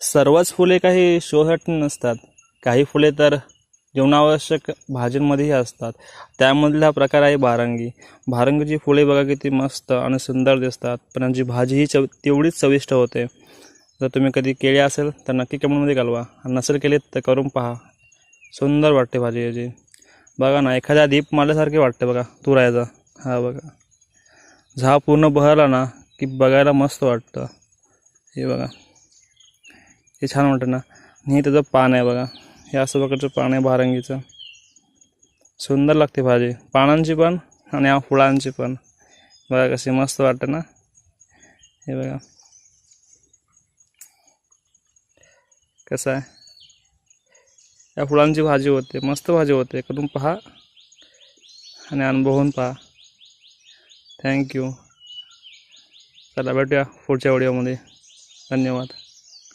सर्वच फुले काही शोसाठी नसतात. काही फुले तर जीवनावश्यक भाजींमध्येही असतात. त्यामधला प्रकार आहे भारंगी. भारंगीची फुले बघा किती मस्त आणि सुंदर दिसतात, पण यांची भाजीही तेवढीच चविष्ट होते. जर तुम्ही कधी केली असेल तर नक्की कमेंटमध्ये घालवा, आणि नसेल केली तर करून पहा. सुंदर वाटते भाजी याची. बघा ना, एखाद्या दीप मारल्यासारखे वाटते बघा तुरायचा. हा बघा, झाड पूर्ण बहरला ना की बघायला मस्त वाटतं. हे बघा, हे छान वाटतं ना. हे त्याचं पान आहे बघा, हे असं प्रकारचं पान आहे भारंगीचं. सुंदर लागते भाजी, पानांची पण आणि या फुलांची पण. बघा कशी मस्त वाटतं ना. हे बघा कसं आहे, या फुलांची भाजी होते, मस्त भाजी होते. करून पहा आणि अनुभवून पहा. थँक्यू. चला भेटूया पुढच्या व्हिडिओमध्ये. धन्यवाद.